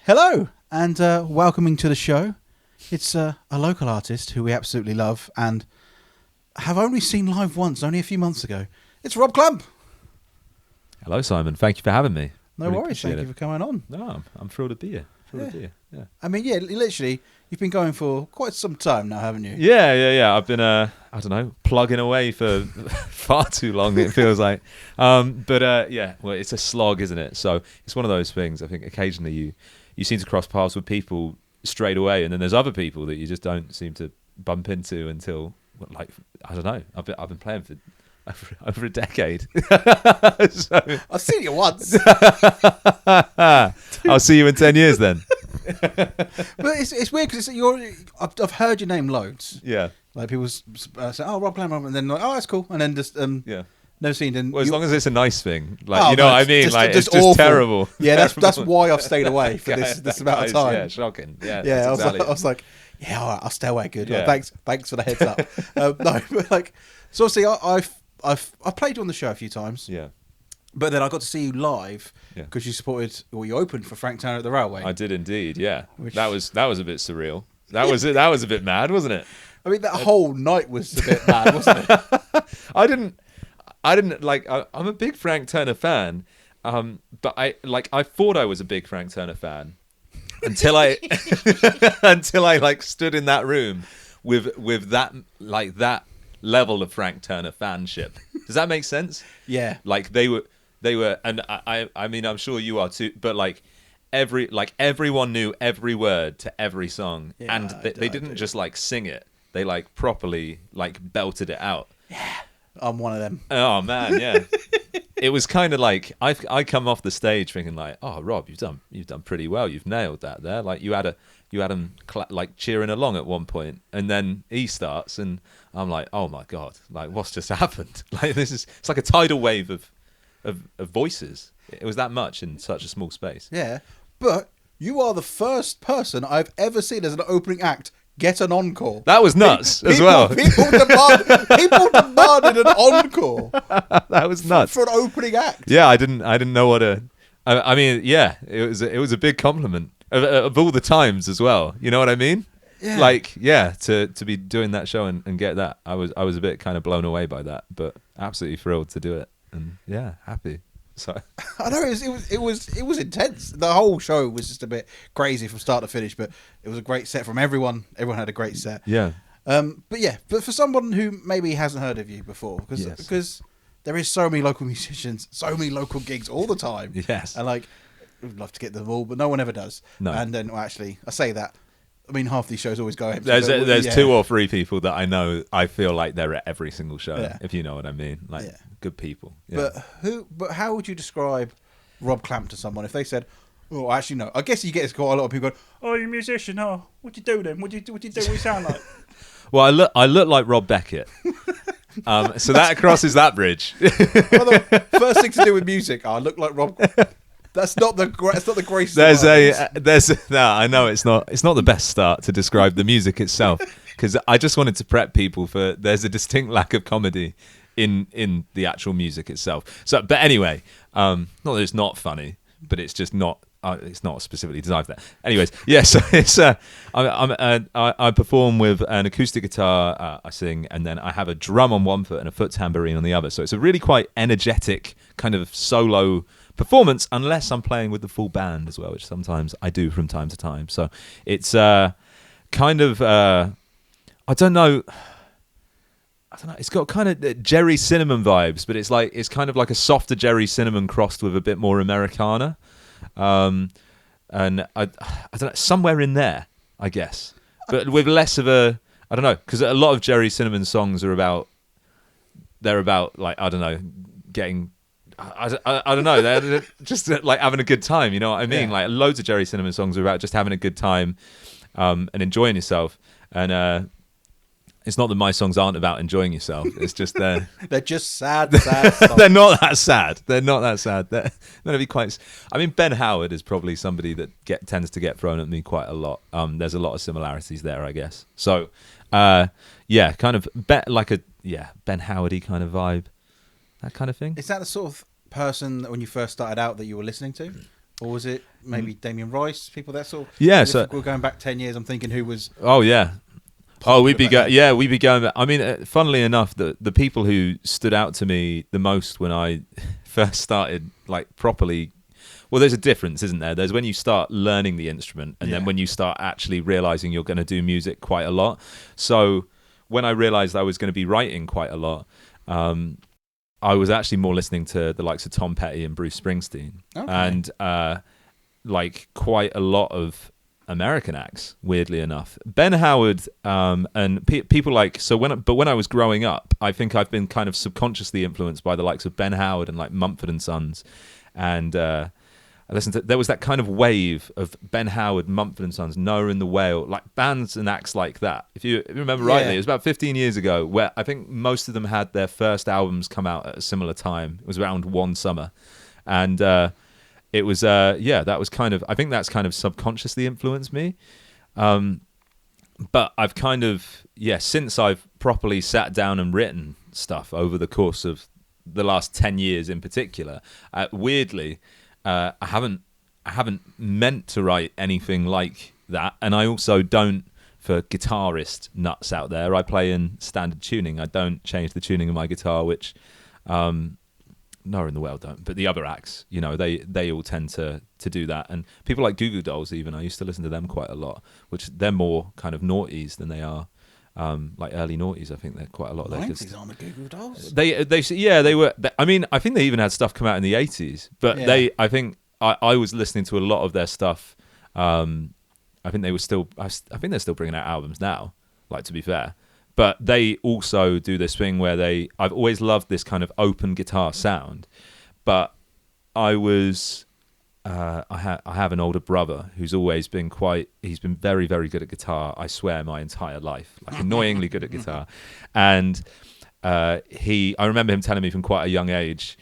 Hello, and welcoming to the show. It's a local artist who we absolutely love and have only seen live once, only a few months ago. It's Rob Clamp. Hello, Simon. Thank you for having me. No worries. Thank you for coming on. No, I'm thrilled to be here. Yeah. I mean, literally, you've been going for quite some time now, haven't you? Yeah. I've been, plugging away for far too long, it feels like. Well, it's a slog, isn't it? So it's one of those things. I think occasionally you seem to cross paths with people straight away, and then there's other people that you just don't seem to bump into until, like, I don't know. I've been playing for over a decade. So, I've seen you once. I'll see you in 10 years then. But it's weird because I've heard your name loads. Yeah. Like people say, "Oh, Rob Clamp," and then like, "Oh, that's cool," and then just never seen. And well, as long as it's a nice thing, like what I mean, just, like just it's just awful. terrible. Yeah, that's why I've stayed away for this amount of time. Yeah, shocking. Yeah, I exactly. was like, yeah, all right, I'll stay away. Good. Yeah. Like, thanks for the heads up. No, but like, so obviously I've played you on the show a few times. Yeah. But then I got to see you live because you opened for Frank Turner at the Railway. I did indeed. Yeah, that was a bit surreal. That was it. That was a bit mad, wasn't it? I mean, that whole night was a bit mad, wasn't it? I didn't like. I'm a big Frank Turner fan, but I thought I was a big Frank Turner fan until I like stood in that room with that level of Frank Turner fanship. Does that make sense? Yeah. Like they were, and I mean, I'm sure you are too. But everyone knew every word to every song, and they didn't just like sing it. They like properly like belted it out. Yeah, I'm one of them. Oh man, yeah. It was kind of like I come off the stage thinking like, oh Rob, you've done pretty well. You've nailed that there. Like you had him like cheering along at one point, and then he starts, and I'm like, oh my god, like what's just happened? Like it's like a tidal wave of voices. It was that much in such a small space. Yeah, but you are the first person I've ever seen as an opening act get an encore. That was nuts as well. People demanded an encore. That was nuts for an opening act. Yeah, I didn't know what to. I mean, yeah, it was a big compliment of all the times as well. You know what I mean? Yeah. Like, yeah, to be doing that show and get that, I was a bit kind of blown away by that, but absolutely thrilled to do it, and yeah, happy. So I know it was intense. The whole show was just a bit crazy from start to finish, but it was a great set from everyone. Everyone had a great set. Yeah. But for someone who maybe hasn't heard of you before, because there is so many local musicians, so many local gigs all the time. Yes. And like, we'd love to get them all, but no one ever does. No. And then, well, actually, I say that. I mean, half these shows always go empty. There's 2 or 3 people that I know. I feel like they're at every single show, if you know what I mean. Like good people. Yeah. But how would you describe Rob Clamp to someone if they said, "Oh, actually no"? I guess you get quite a lot of people going, "Oh, you're a musician. Oh, what do you do then? What do you do? What do you sound like?" Well, I look like Rob Beckett. So that crosses that bridge. Well, the first thing to do with music, I look like Rob. That's not the grace. I know it's not the best start to describe the music itself, because I just wanted to prep people for there's a distinct lack of comedy in the actual music itself. So, but anyway, not that it's not funny, but it's just not. It's not specifically designed for that. Anyways, yeah. So it's I perform with an acoustic guitar. I sing, and then I have a drum on one foot and a foot tambourine on the other. So it's a really quite energetic kind of solo performance, unless I'm playing with the full band as well, which sometimes I do from time to time. So it's kind of I don't know. It's got kind of Jerry Cinnamon vibes, but it's kind of like a softer Jerry Cinnamon crossed with a bit more Americana, and I don't know, somewhere in there, I guess, but with less of a, I don't know, because a lot of Jerry Cinnamon songs are about like, I don't know, getting. I don't know. They're just like having a good time. You know what I mean? Yeah. Like loads of Jerry Cinnamon songs are about just having a good time and enjoying yourself. And it's not that my songs aren't about enjoying yourself. It's just they're just sad songs. They're not that sad. They're not that sad. They're going to be quite. I mean, Ben Howard is probably somebody that tends to get thrown at me quite a lot. There's a lot of similarities there, I guess. So, yeah, kind of like a Ben Howardy kind of vibe. That kind of thing. Is that the sort of person that when you first started out that you were listening to? Or was it maybe Damien Rice, people that sort of... Yeah, if we're going back 10 years, I'm thinking who was... Oh, yeah. We'd be going. I mean, funnily enough, the people who stood out to me the most when I first started, like, properly. Well, there's a difference, isn't there? There's when you start learning the instrument, and then when you start actually realizing you're going to do music quite a lot. So when I realized I was going to be writing quite a lot, I was actually more listening to the likes of Tom Petty and Bruce Springsteen, and like quite a lot of American acts, weirdly enough. Ben Howard and people like when I was growing up, I think I've been kind of subconsciously influenced by the likes of Ben Howard and like Mumford and Sons, and I listened to, there was that kind of wave of Ben Howard, Mumford and Sons, Noah and the Whale, like bands and acts like that. If you remember rightly, it was about 15 years ago where I think most of them had their first albums come out at a similar time. It was around one summer, and it was that was kind of, I think that's kind of subconsciously influenced me. But I've kind of since I've properly sat down and written stuff over the course of the last 10 years in particular, weirdly I haven't meant to write anything like that, and I also don't, for guitarist nuts out there, I play in standard tuning. I don't change the tuning of my guitar, which Noah and the Whale don't, but the other acts, you know, they all tend to do that. And people like Goo Goo Dolls, even, I used to listen to them quite a lot, which they're more kind of noughties than they are like early noughties. I think they're quite a lot. 90s on the Goo Goo Dolls. They were. I mean, I think they even had stuff come out in the 80s, but I think I was listening to a lot of their stuff. I think they're still bringing out albums now. Like, to be fair. But they also do this thing where I've always loved this kind of open guitar sound, but I have an older brother who's always been he's been very, very good at guitar, I swear, my entire life, like annoyingly good at guitar. And I remember him telling me from quite a young age,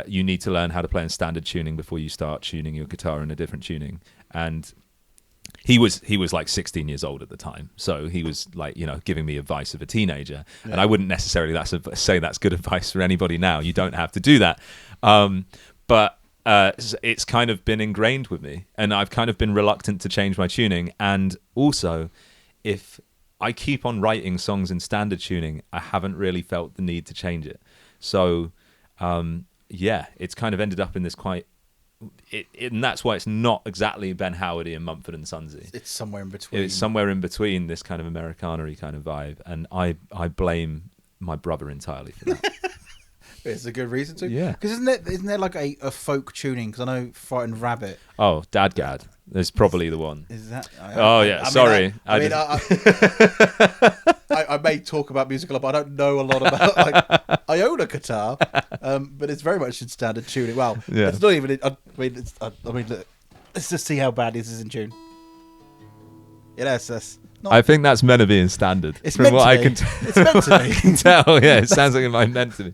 you need to learn how to play in standard tuning before you start tuning your guitar in a different tuning. And he was like 16 years old at the time, so he was like, you know, giving me advice of a teenager, and I wouldn't necessarily say that's good advice for anybody now. You don't have to do that, but it's kind of been ingrained with me, and I've kind of been reluctant to change my tuning. And also, if I keep on writing songs in standard tuning, I haven't really felt the need to change it. So it's kind of ended up in this and that's why it's not exactly Ben Howardy and Mumford and Sonsy. It's somewhere in between. It's somewhere in between, this kind of Americana-y kind of vibe, and I blame my brother entirely for that. It's a good reason to. Yeah. Because isn't there like a folk tuning? Because I know Frightened Rabbit. Oh, Dadgad. There's probably the one. Is that? Sorry. I may talk about music a lot, but I don't know a lot about. Like, I own a guitar, but it's very much in standard tuning. Well, it's not even. Look, let's just see how bad this is in tune. That's. I think that's meant to be in standard. It's meant to be. It's meant to be. I can tell. Yeah, it sounds like it might meant to be.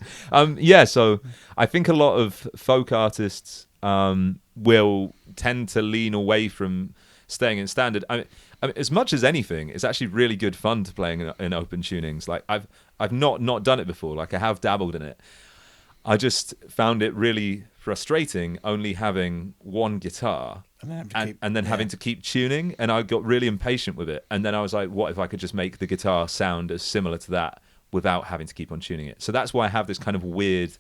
So I think a lot of folk artists will tend to lean away from staying in standard. I mean, as much as anything, it's actually really good fun to play in open tunings. Like I've not done it before. Like, I have dabbled in it. I just found it really frustrating only having one guitar and then having to keep tuning, and I got really impatient with it. And then I was like, what if I could just make the guitar sound as similar to that without having to keep on tuning it? So that's why I have this kind of weird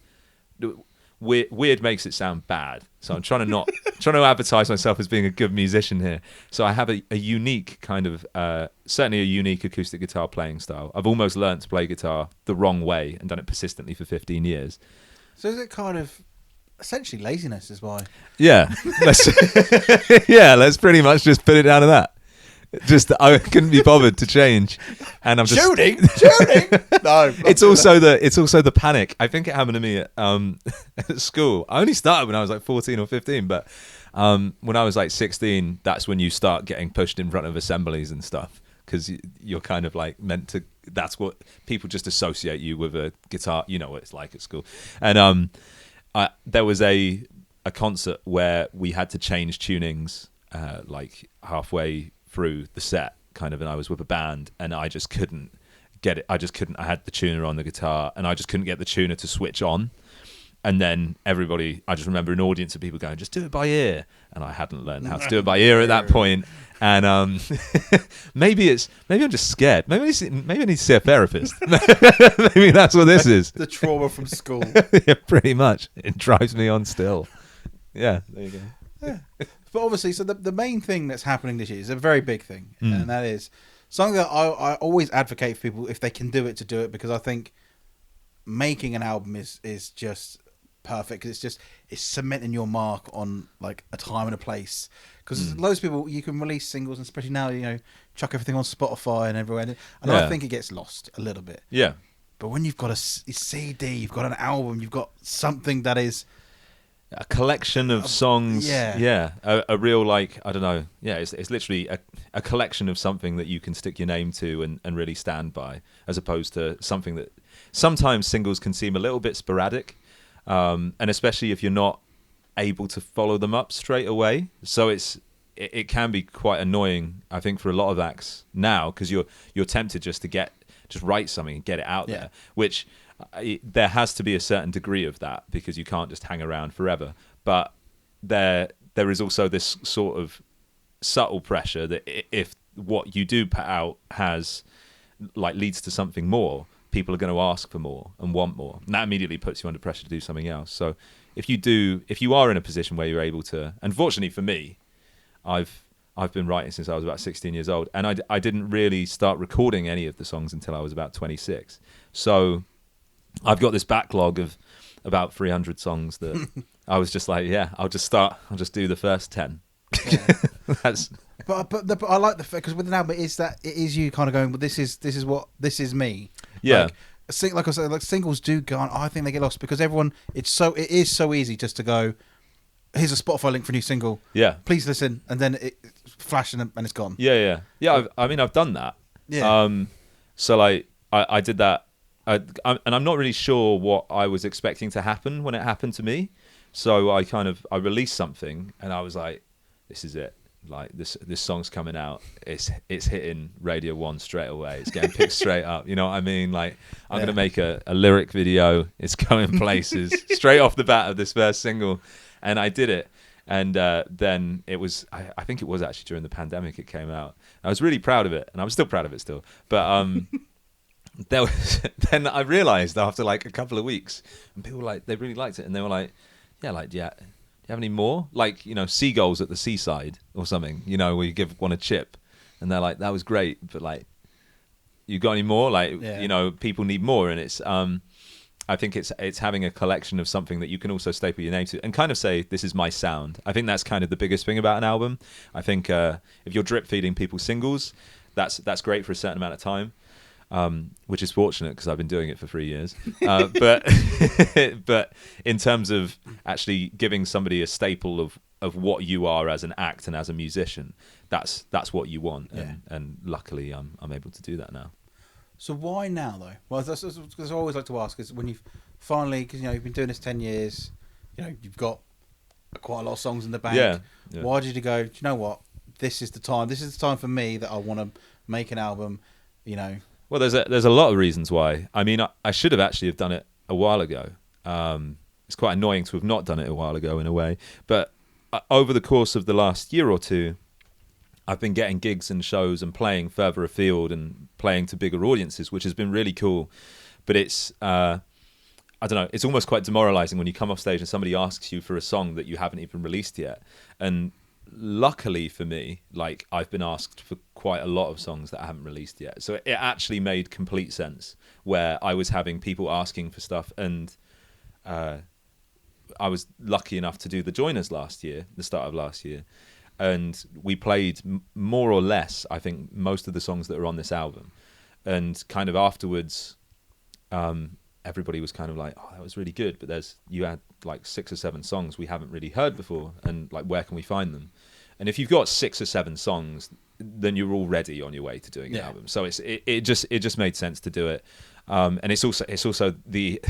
makes it sound bad. So I'm trying to advertise myself as being a good musician here. So I have a unique kind of, certainly a unique acoustic guitar playing style. I've almost learnt to play guitar the wrong way and done it persistently for 15 years. So is it kind of essentially laziness is why? Yeah. Let's pretty much just put it down to that. Just I couldn't be bothered to change, and I'm just tuning. No, it's also the panic. I think it happened to me at school. I only started when I was like 14 or 15, but when I was like 16, that's when you start getting pushed in front of assemblies and stuff, because you're kind of like meant to. That's what people just associate you with a guitar. You know what it's like at school. And there was a concert where we had to change tunings like halfway through the set, kind of, and I was with a band, and I just couldn't get it. I had the tuner on the guitar, and I just couldn't get the tuner to switch on. And then I just remember an audience of people going, just do it by ear. And I hadn't learned how to do it by ear at that point. And maybe I'm just scared. Maybe I need to see a therapist. Maybe that's what this is. The trauma from school. Yeah, pretty much. It drives me on still. Yeah, there you go. Yeah. But obviously, so the main thing that's happening this year is a very big thing. And that is something that I always advocate for people, if they can do it, to do it, because I think making an album is just perfect, because it's cementing your mark on like a time and a place, because loads of people, you can release singles, and especially now, chuck everything on Spotify and everywhere, and I think it gets lost a little bit. Yeah, but when you've got a CD, you've got an album, you've got something that is a collection of songs. A real, like, I don't know, it's literally a collection of something that you can stick your name to and really stand by, as opposed to something that sometimes singles can seem a little bit sporadic. And especially if you're not able to follow them up straight away, so it can be quite annoying, I think, for a lot of acts now, because you're tempted just write something and get it out there, which there has to be a certain degree of that, because you can't just hang around forever. But there is also this sort of subtle pressure that if what you do put out leads to something more, people are going to ask for more and want more, and that immediately puts you under pressure to do something else. So if you are in a position where you're able to, unfortunately for me, I've been writing since I was about 16 years old, and I didn't really start recording any of the songs until I was about 26. So I've got this backlog of about 300 songs that I was just like, I'll just do the first 10. Yeah. But I like the fact, because with an album, it is you kind of going, well, this is me. Yeah. Like I said, like singles do go on. I think they get lost because everyone. It is so easy just to go, here's a Spotify link for a new single. Yeah. Please listen, and then it flash and it's gone. Yeah. I've done that. Yeah. So like I did that, and I'm not really sure what I was expecting to happen when it happened to me. So I released something, and I was like, this is it. Like this song's coming out. It's hitting Radio 1 straight away. It's getting picked straight up. You know what I mean? Like I'm gonna make a lyric video. It's going places straight off the bat of this first single, and I did it. And then it was. I think it was actually during the pandemic it came out. I was really proud of it, and I'm still proud of it still. But then I realised after like a couple of weeks, and people were like, they really liked it, and they were like, do you have any more? Like, seagulls at the seaside or something, where you give one a chip, and they're like, that was great, but like, you got any more? Like, people need more. And it's, I think it's having a collection of something that you can also staple your name to and kind of say, this is my sound. I think that's kind of the biggest thing about an album. I think if you're drip feeding people singles, that's great for a certain amount of time. Which is fortunate because I've been doing it for 3 years. But in terms of actually giving somebody a staple of what you are as an act and as a musician, that's what you want. And luckily I'm able to do that now. So why now though? Well, that's because I always like to ask, is when you've finally, because you've been doing this 10 years, you've got quite a lot of songs in the bank. Yeah. Why did you go, do you know what? This is the time for me that I want to make an album, Well, there's a lot of reasons why. I mean, I should have actually have done it a while ago. It's quite annoying to have not done it a while ago in a way. But over the course of the last year or two, I've been getting gigs and shows and playing further afield and playing to bigger audiences, which has been really cool. But it's, I don't know, it's almost quite demoralizing when you come off stage and somebody asks you for a song that you haven't even released yet. And luckily for me, like I've been asked for quite a lot of songs that I haven't released yet, so it actually made complete sense where I was having people asking for stuff. And I was lucky enough to do the Joiners the start of last year, and we played more or less, I think, most of the songs that are on this album. And kind of afterwards, everybody was kind of like, oh, that was really good, but you had like 6 or 7 songs we haven't really heard before, and like, where can we find them? And if you've got 6 or 7 songs, then you're already on your way to doing an album. So it just made sense to do it. And it's also the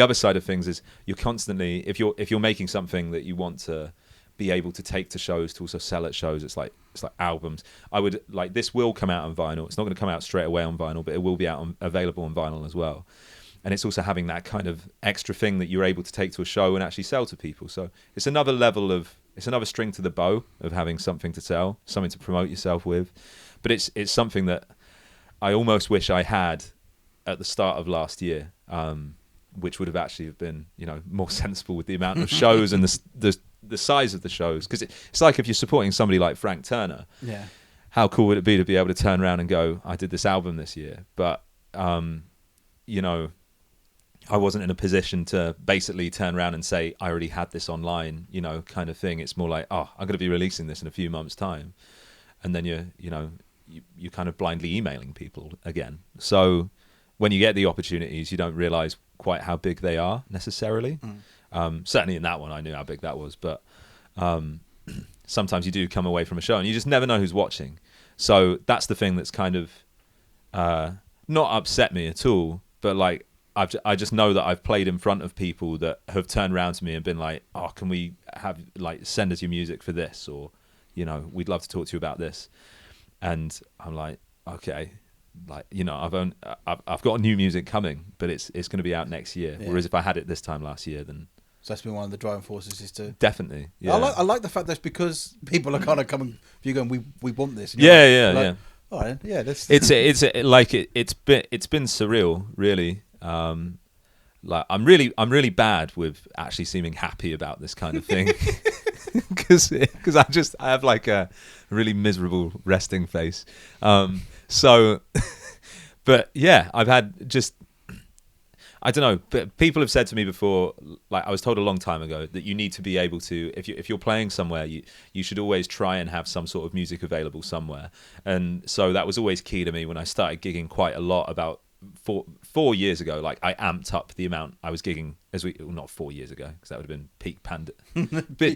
other side of things is you're constantly, if you're making something that you want to be able to take to shows, to also sell at shows, it's like albums. I would like, this will come out on vinyl. It's not going to come out straight away on vinyl, but it will be available on vinyl as well. and it's also having that kind of extra thing that you're able to take to a show and actually sell to people. So it's another string to the bow of having something to sell, something to promote yourself with. But it's something that I almost wish I had at the start of last year, which would have actually been, more sensible with the amount of shows and the size of the shows. Because it's like if you're supporting somebody like Frank Turner, how cool would it be to be able to turn around and go, I did this album this year, but I wasn't in a position to basically turn around and say I already had this online, kind of thing. It's more like, I'm going to be releasing this in a few months' time, and then you're kind of blindly emailing people again. So when you get the opportunities, you don't realize quite how big they are necessarily. Certainly in that one, I knew how big that was, but sometimes you do come away from a show and you just never know who's watching. So that's the thing that's kind of not upset me at all, but like I just know that I've played in front of people that have turned around to me and been like, can we have send us your music for this, or we'd love to talk to you about this. And I'm like, okay, I've got new music coming, but it's going to be out next year. Whereas if I had it this time last year, then so that's been one of the driving forces, is to definitely. Yeah, I like the fact that it's because people are kind of coming. You going, we want this. Yeah. All right, yeah. It's been surreal, really. Like I'm really bad with actually seeming happy about this kind of thing, because I have like a really miserable resting face. So, but yeah, I've had just, I don't know, but people have said to me before, like I was told a long time ago, that you need to be able to, if you're playing somewhere, you should always try and have some sort of music available somewhere. And so that was always key to me when I started gigging quite a lot about 4 years ago. Like I amped up the amount I was gigging not 4 years ago, because that would have been peak but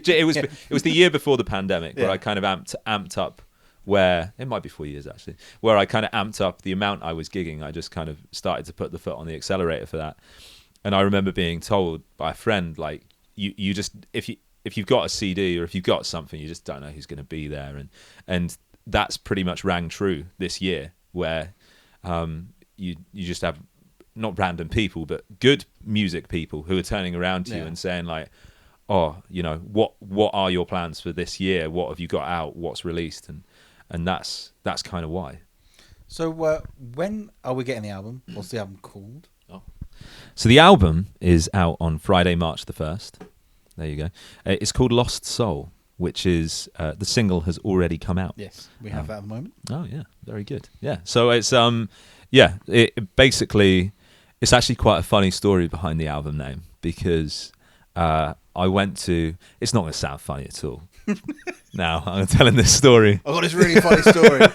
it was the year before the pandemic where I kind of amped up, where it might be 4 years actually, where I kind of amped up the amount I was gigging. I just kind of started to put the foot on the accelerator for that. And I remember being told by a friend, like, you just, if you've got a CD or if you've got something, you just don't know who's going to be there. And that's pretty much rang true this year, where you just have not random people, but good music people who are turning around to you and saying like, what are your plans for this year? What have you got out? What's released? And that's kind of why. So when are we getting the album? What's the album called? So the album is out on Friday, March the 1st. There you go. It's called Lost Soul, which is the single has already come out. Yes, we have that at the moment. Oh yeah, very good. Yeah, so it's it basically, it's actually quite a funny story behind the album name, because I went to, it's not going to sound funny at all. Now I'm telling this story. I've got this really funny story.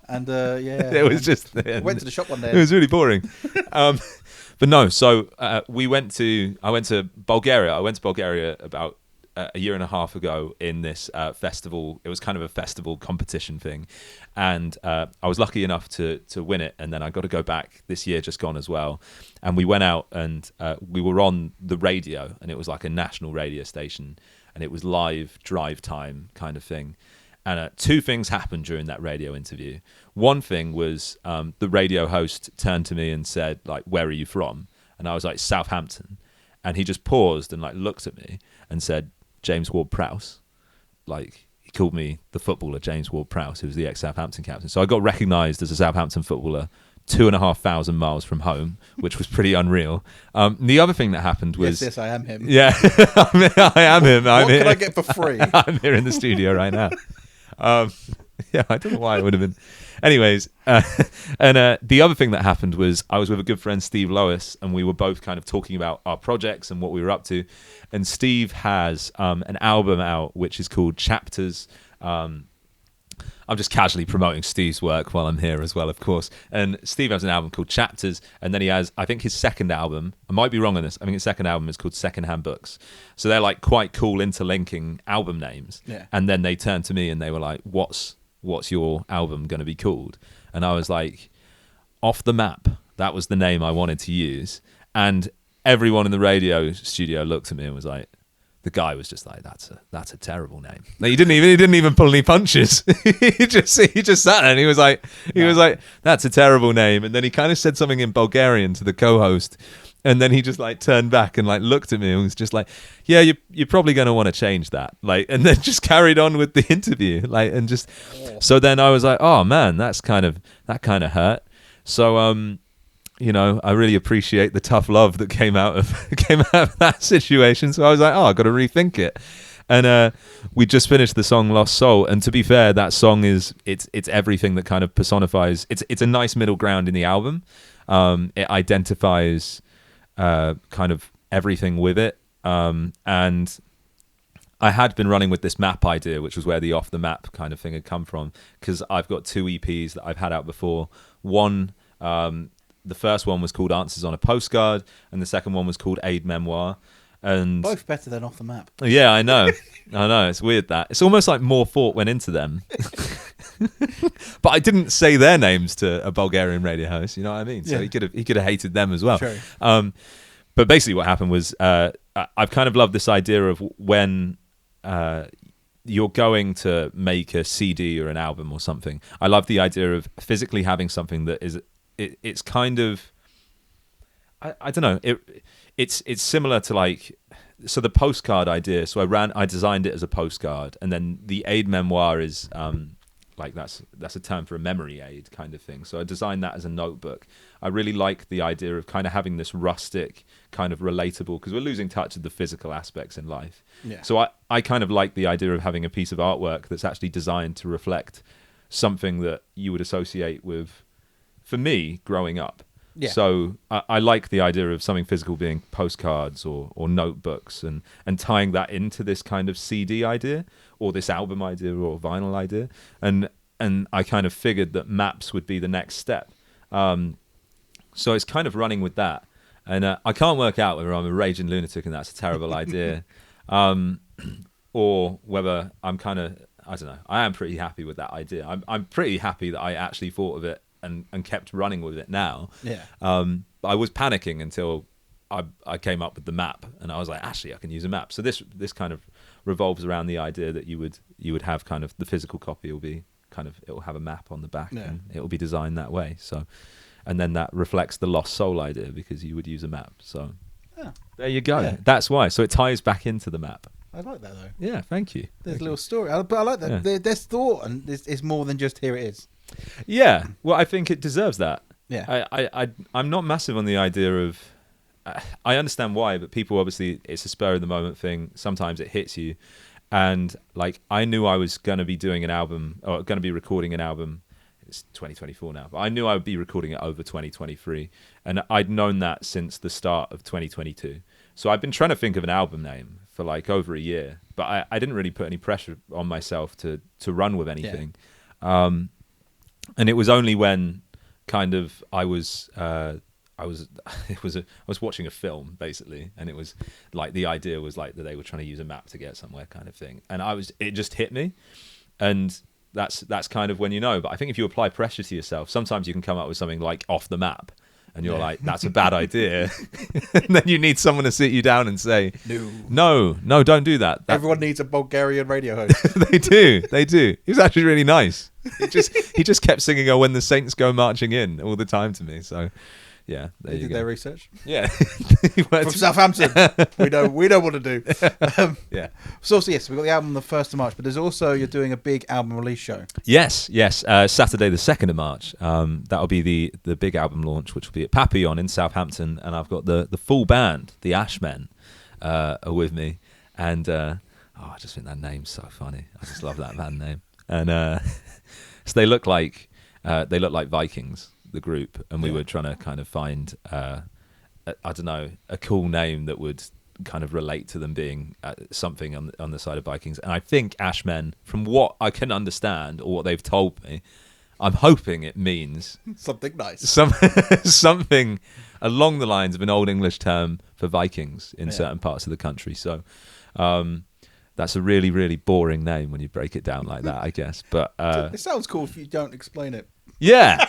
And it was just, went to the shop one day. It was really boring. But no, so I went to Bulgaria. I went to Bulgaria about a year and a half ago in this festival. It was kind of a festival competition thing, and I was lucky enough to win it. And then I got to go back this year, just gone as well. And we went out and we were on the radio, and it was like a national radio station, and it was live drive time kind of thing. And two things happened during that radio interview. One thing was the radio host turned to me and said, like, "Where are you from?" And I was like, "Southampton." And he just paused and like looked at me and said, "James Ward-Prowse." Like, he called me the footballer James Ward-Prowse, who was the ex-Southampton captain. So I got recognised as a Southampton footballer 2,500 miles from home, which was pretty unreal. The other thing that happened was... Yes, I am him. Yeah, I am him. What can I get for free? I'm here in the studio right now. Yeah, I don't know why it would have been. Anyways, and the other thing that happened was I was with a good friend, Steve Lois, and we were both kind of talking about our projects and what we were up to. And Steve has an album out which is called Chapters. I'm just casually promoting Steve's work while I'm here as well, of course. And Steve has an album called Chapters, and then he has, I think his second album, I might be wrong on this, I think his second album is called Secondhand Books. So they're like quite cool interlinking album names. Yeah. And then they turned to me and they were like, what's your album going to be called? And I was like, Off the Map. That was the name I wanted to use. And everyone in the radio studio looked at me and was like, the guy was just like, that's a terrible name. Like, he didn't even pull any punches. he just sat there and he was like, that's a terrible name. And then he kind of said something in Bulgarian to the co-host, And then he just like turned back and like looked at me and was just like, yeah, you're probably going to want to change that. Like, and then just carried on with the interview. Like, and just, so then I was like, oh man, that kind of hurt. So, you know, I really appreciate the tough love that came out of that situation. So I was like, oh, I got to rethink it. And we just finished the song "Lost Soul," and to be fair, that song it's everything that kind of personifies. It's a nice middle ground in the album. It identifies kind of everything with it. And I had been running with this map idea, which was where the off the map kind of thing had come from, because I've got 2 EPs that I've had out before. One, the first one was called Answers on a Postcard, and the second one was called Aid Memoir. And both better than Off the Map. Yeah, I know. It's weird that it's almost like more thought went into them. But I didn't say their names to a Bulgarian radio host. You know what I mean? So he could have hated them as well. True. But basically, what happened was I've kind of loved this idea of when you're going to make a CD or an album or something. I love the idea of physically having something that is it's kind of I don't know. It's similar to like, so the postcard idea. So I designed it as a postcard, and then the aid memoir is like that's a term for a memory aid kind of thing. So I designed that as a notebook. I really like the idea of kind of having this rustic, kind of relatable, because we're losing touch of the physical aspects in life. Yeah. So I kind of like the idea of having a piece of artwork that's actually designed to reflect something that you would associate with, for me, growing up. Yeah. So I like the idea of something physical being postcards or notebooks, and tying that into this kind of CD idea or this album idea or vinyl idea. And I kind of figured that maps would be the next step. So it's kind of running with that. And I can't work out whether I'm a raging lunatic and that's a terrible idea, or whether I'm kind of, I don't know. I am pretty happy with that idea. I'm pretty happy that I actually thought of it and kept running with it now. Yeah. But I was panicking until I came up with the map, and I was like, actually, I can use a map. So this kind of revolves around the idea that you would have kind of the physical copy will be kind of, it will have a map on the back, and it will be designed that way. So, and then that reflects the lost soul idea, because you would use a map. So there you go. Yeah. That's why. So it ties back into the map. I like that though. Yeah, thank you. There's a little story, but I like that. Yeah. There's thought, and it's more than just here it is. Yeah, well, I think it deserves that. Yeah, I'm not massive on the idea of. I understand why, but people obviously, it's a spur of the moment thing. Sometimes it hits you, and like I knew I was going to be doing an album, or going to be recording an album. It's 2024 now, but I knew I would be recording it over 2023, and I'd known that since the start of 2022. So I've been trying to think of an album name for like over a year, but I didn't really put any pressure on myself to run with anything. Yeah. And it was only when kind of I was watching a film basically, and it was like the idea was like that they were trying to use a map to get somewhere kind of thing, and it just hit me, and that's kind of when you know. But I think if you apply pressure to yourself, sometimes you can come up with something like Off the Map, and you're like, that's a bad idea. And then you need someone to sit you down and say, no, don't do that. Everyone needs a Bulgarian radio host. They do. He was actually really nice. He just kept singing, "Oh, when the Saints go marching in" all the time to me. So yeah, they did their research. Yeah. From Southampton. we know what to do. Yeah. So yes, we've got the album the 1st of March, but there's also, you're doing a big album release show. Yes. Saturday the 2nd of March. That'll be the big album launch, which will be at Papillon in Southampton, and I've got the full band, the Ash Men, are with me, and I just think that name's so funny. I just love that band name, and so they look like Vikings, the group, and we were trying to kind of find I don't know, a cool name that would kind of relate to them being something on the side of Vikings. And I think Ash Men, from what I can understand or what they've told me, I'm hoping it means something nice, something along the lines of an old English term for Vikings in certain parts of the country. So that's a really, really boring name when you break it down like that, I guess. But it sounds cool if you don't explain it. Yeah.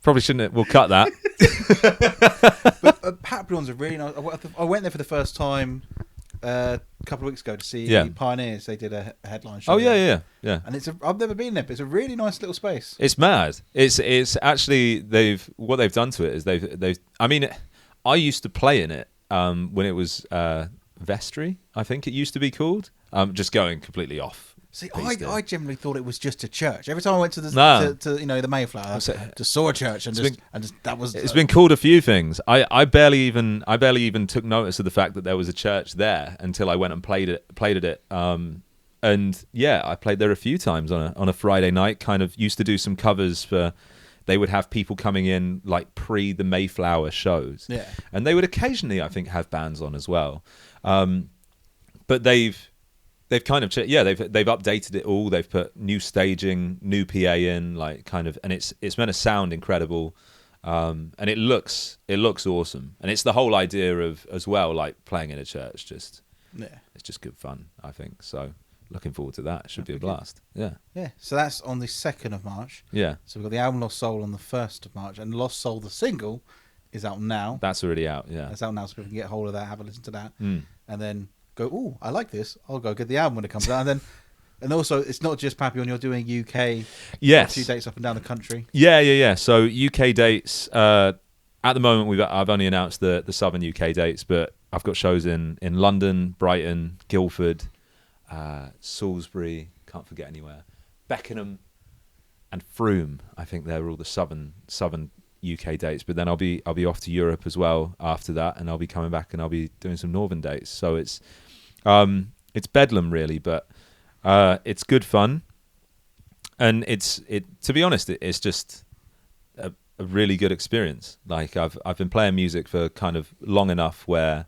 Probably shouldn't. We'll cut that. But Papillon's a really nice. I went there for the first time a couple of weeks ago to see Pioneers. They did a headline show. Oh yeah. And I've never been there, but it's a really nice little space. It's mad. It's actually what they've done to it is they've. I mean, I used to play in it when it was Vestry, I think it used to be called. Just going completely off. See, I generally thought it was just a church. Every time I went to the the Mayflower, just saw a church and that was. It's been called a few things. I barely even took notice of the fact that there was a church there until I went and played at it. And yeah, I played there a few times on a Friday night. Kind of used to do some covers for. They would have people coming in like pre the Mayflower shows. Yeah, and they would occasionally, I think, have bands on as well. But they've kind of they've updated it all. They've put new staging, new PA in, like kind of, and it's meant to sound incredible, and it looks awesome. And it's the whole idea of as well, like playing in a church. It's just good fun, I think. So looking forward to that. It should be a blast. Yeah. So that's on the 2nd of March. Yeah. So we've got the album Lost Soul on the 1st of March, and Lost Soul the single is out now. That's already out. Yeah. It's out now, so people can get hold of that, have a listen to that, and then go, oh, I like this. I'll go get the album when it comes out. And also, it's not just Papillon. You're doing UK. Yes. A few dates up and down the country. Yeah. So UK dates. At the moment, I've only announced the southern UK dates, but I've got shows in London, Brighton, Guildford, Salisbury. Can't forget anywhere. Beckenham and Frome. I think they're all the southern UK dates, but then I'll be off to Europe as well after that, and I'll be coming back and I'll be doing some northern dates. So it's bedlam really, but it's good fun, and to be honest, it's just a really good experience. Like I've been playing music for kind of long enough where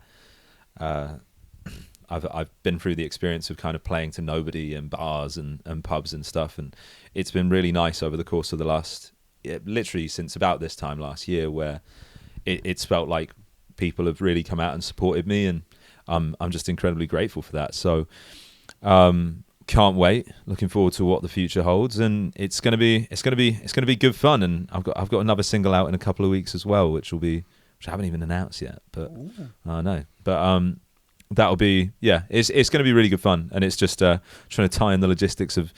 I've been through the experience of kind of playing to nobody in bars and pubs and stuff, and it's been really nice over the course of the last literally since about this time last year, where it's felt like people have really come out and supported me, and I'm just incredibly grateful for that. So can't wait. Looking forward to what the future holds, and it's gonna be good fun. And I've got another single out in a couple of weeks as well, which I haven't even announced yet, but I know. But that'll be it's gonna be really good fun, and it's just trying to tie in the logistics of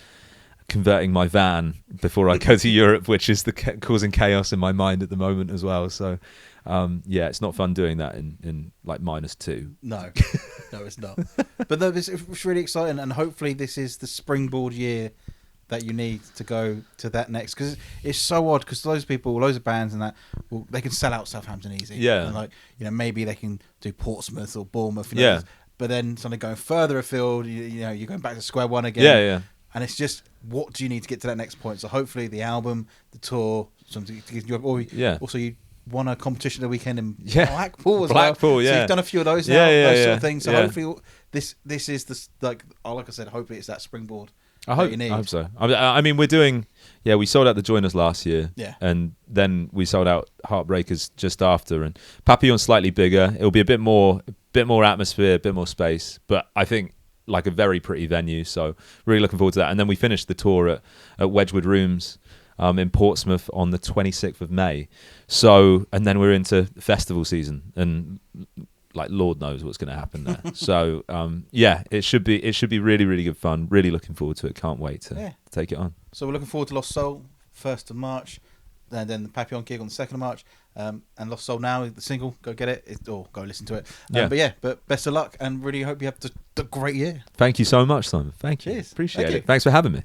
converting my van before I go to Europe, which is causing chaos in my mind at the moment as well. So it's not fun doing that in like -2. No, it's not. But it's really exciting, and hopefully this is the springboard year that you need to go to that next, because it's so odd, because loads of bands and that, well, they can sell out Southampton easy. Yeah. And like, maybe they can do Portsmouth or Bournemouth. Yeah. But then suddenly going further afield, you're going back to square one again. Yeah. And it's just, what do you need to get to that next point? So hopefully the album, the tour, something to give you. Also, you won a competition the weekend in Blackpool as well. So you've done a few of those now, those sort of things. So hopefully this is the, like I said, hopefully it's that springboard. I hope so. I mean, we're doing. Yeah, we sold out the Joiners last year. Yeah. And then we sold out Heartbreakers just after, and Papillon's slightly bigger. It'll be a bit more atmosphere, a bit more space, but I think like a very pretty venue. So really looking forward to that. And then we finished the tour at Wedgwood Rooms in Portsmouth on the 26th of May. So, and then we're into festival season, and like Lord knows what's going to happen there. So it should be really, really good fun. Really looking forward to it. Can't wait to take it on. So we're looking forward to Lost Soul 1st of March, and then the Papillon gig on the 2nd of March, and Lost Soul now, the single, go get it, or go listen to it. But best of luck, and really hope you have the great year. Thank you so much, Simon. Thank you. Cheers. Appreciate it. Thanks for having me.